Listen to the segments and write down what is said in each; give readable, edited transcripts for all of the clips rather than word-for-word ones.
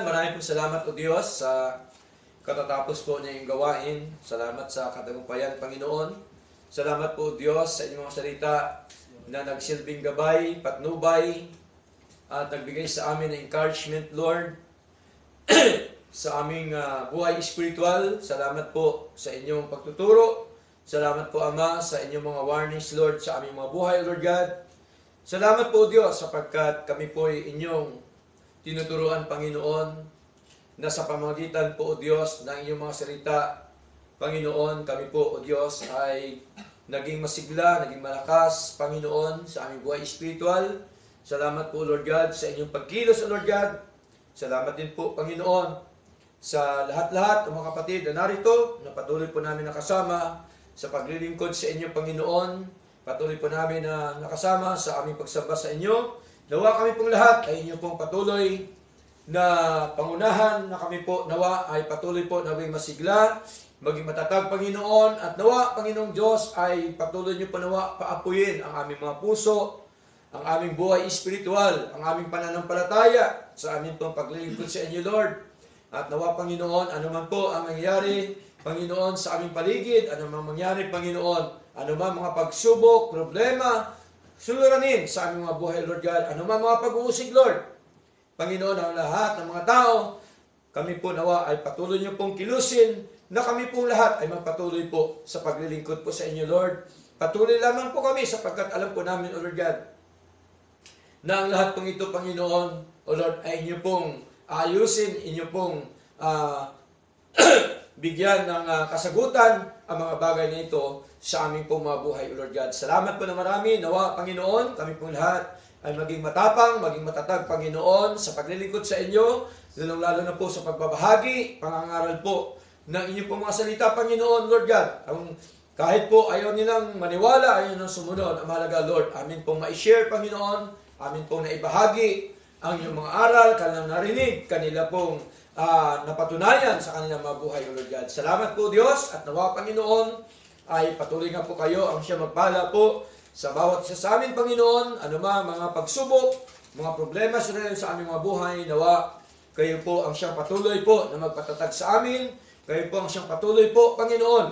Maraming po salamat o Diyos sa katatapos po niya yung gawain. Salamat sa katagumpayan, Panginoon. Salamat po Diyos sa inyong mga salita na nagsilbing gabay, patnubay, at nagbigay sa amin ng encouragement, Lord, sa aming buhay espiritual. Salamat po sa inyong pagtuturo. Salamat po, Ama, sa inyong mga warnings, Lord, sa aming mga buhay, Lord God. Salamat po, Diyos, sapagkat kami po ay inyong tinuturuan, Panginoon, na sa pamamagitan po, O Diyos, ng inyong mga salita, Panginoon, kami po, O Diyos, ay naging masigla, naging malakas, Panginoon, sa aming buhay espiritual. Salamat po, Lord God, sa inyong pagkilos, O Lord God. Salamat din po, Panginoon, sa lahat-lahat ng mga kapatid na narito, na patuloy po namin nakasama sa paglilingkod sa inyo, Panginoon. Patuloy po namin na nakasama sa aming pagsamba sa inyo. Nawa kami pong lahat ay inyo pong patuloy na pangunahan, na kami po nawa ay patuloy po nawing masigla, maging matatag, Panginoon, at nawa, Panginoong Diyos, ay patuloy niyo po nawa paapuyin ang aming mga puso, ang aming buhay espiritual, ang aming pananampalataya sa aming pong paglilingkod sa inyo, Lord. At nawa, Panginoon, anuman po ang nangyayari, Panginoon, sa aming paligid, anuman mangyari, Panginoon, anuman mga pagsubok, problema, suliranin sa aming mga buhay, Lord God. Ano man mga pag-uusig, Lord. Panginoon, ang lahat ng mga tao, kami po nawa ay patuloy niyo pong kilusin, na kami pong lahat ay magpatuloy po sa paglilingkod po sa inyo, Lord. Patuloy lamang po kami sapagkat alam po namin, O Lord God, na ang lahat pong ito, Panginoon, O Lord, ay inyo pong ayusin, inyo pong bigyan ng kasagutan ang mga bagay na ito sa aming pong mga buhay, O Lord God. Salamat po na marami. Nawa, Panginoon, kami pong lahat ay maging matapang, maging matatag, Panginoon, sa paglilingkod sa inyo, lalong-lalo na po sa pagbabahagi, pangangaral po ng inyong pong mga salita, Panginoon, Lord God. Kahit po ayaw nilang maniwala, ayaw nilang sumunod, ang mahalaga, Lord, amin pong ma-share, Panginoon, amin pong naibahagi ang inyong mga aral, kanilang narinig, kanila pong napatunayan sa kanilang mga buhay, O Lord God. Salamat po, Diyos, at nawa, Panginoon, ay patuloy nga po kayo ang siya magpala po sa bawat isa sa amin, Panginoon, anumang mga pagsubok, mga problema sa aming mga buhay, nawa, kayo po ang siyang patuloy po na magpatatag sa amin, kayo po ang siyang patuloy po, Panginoon,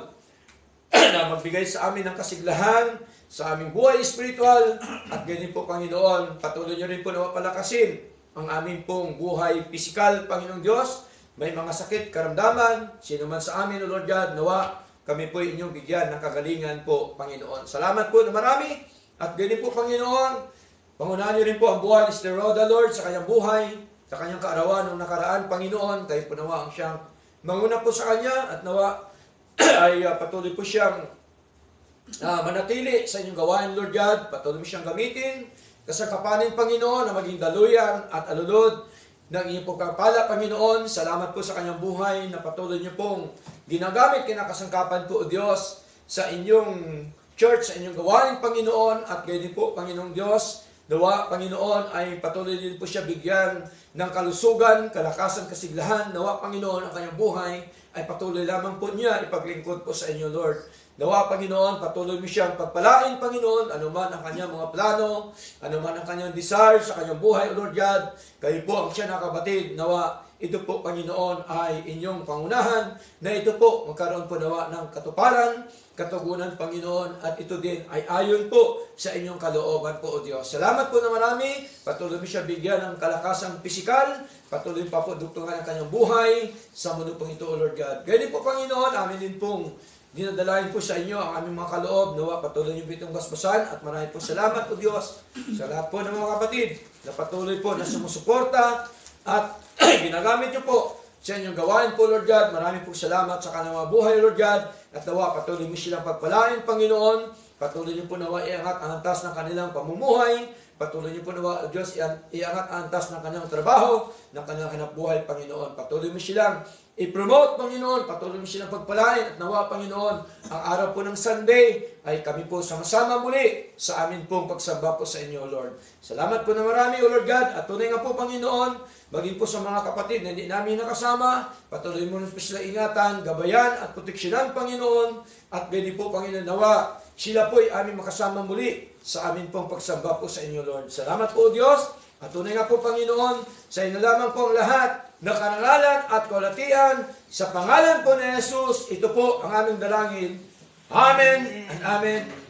na magbigay sa amin ng kasiglahan sa aming buhay espiritual, at ganyan po, Panginoon, patuloy nyo rin po na mapalakasin ang aming pong buhay pisikal, Panginoong Diyos. May mga sakit, karamdaman, sino man sa amin, O Lord God, nawa, kami po inyong bigyan ng kagalingan po, Panginoon. Salamat po na marami. At ganyan po, Panginoon, pangunahan niyo rin po ang buhay ni Sister Rhoda, Lord, sa kanyang buhay, sa kanyang kaarawan ng nakaraan, Panginoon. Kayo po nawa ang siyang manguna po sa kanya, at nawa ay patuloy po siyang manatili sa inyong gawain, Lord God. Patuloy mo siyang gamitin, kasangkapanin, Panginoon, na maging daluyan at alulod ng inyong pagpapala, Panginoon. Salamat po sa kanyang buhay na patuloy niyo pong ginagamit kinakasangkapan po, O Diyos, sa inyong church, sa inyong gawain, Panginoon, at gayon din po, Panginoong Diyos, nawa, Panginoon, ay patuloy din po siya bigyan ng kalusugan, kalakasan, kasiglahan. Nawa, Panginoon, ang kanyang buhay ay patuloy lamang po niya ipaglingkod po sa inyo, Lord. Nawa, Panginoon, patuloy mo siyang pagpalain, Panginoon, anuman ang kanyang mga plano, anuman ang kanyang desire sa kanyang buhay, O Lord God. Kayo po ang siya nakabatid. Nawa, ito po, Panginoon, ay inyong pangunahan, na ito po magkaroon po nawa ng katuparan, katugunan, Panginoon, at ito din ay ayon po sa inyong kalooban po, O Diyos. Salamat po na marami. Patuloy mo siya bigyan ng kalakasang pisikal, patuloy pa po dugtungan ang kanyang buhay sa mundo pong ito, O Lord God. Ganyan po, Panginoon, amin din pong dinadalain po sa inyo ang aming mga kaloob. Nawa, patuloy niyo itong basbasan, at marami po salamat, O Diyos, sa lahat po ng mga kapatid na patuloy po na sumusuporta at ginagamit niyo po sa inyong gawain po, Lord God. Marami po salamat sa kanilang mga buhay, Lord God. At nawa, patuloy mo silang pagpalain, Panginoon. Patuloy niyo po nawa iangat ang antas ng kanilang pamumuhay. Patuloy niyo po nawa, Diyos, iangat ang antas ng kanilang trabaho, ng kanilang hanapbuhay, Panginoon. Patuloy mo silang i-promote, Panginoon. Patuloy mo silang pagpalain. At nawa, Panginoon, ang araw po ng Sunday ay kami po sama-sama muli sa amin pong pagsamba po sa inyo, Lord. Salamat po na marami, O Lord God. At tunay nga po, Panginoon, maging po sa mga kapatid na hindi namin nakasama, patuloy mo rin po sila ingatan, gabayan at proteksyonan, Panginoon. At ganyan po, Panginoon, nawa, sila po ay aming makasama muli sa amin pong pagsamba po sa inyo, Lord. Salamat po, Diyos. At tunay nga po, Panginoon, sa inyo lamang po ang lahat na karangalan at kaulatian sa pangalan po ni Jesus. Ito po ang aming dalangin. Amen and amen.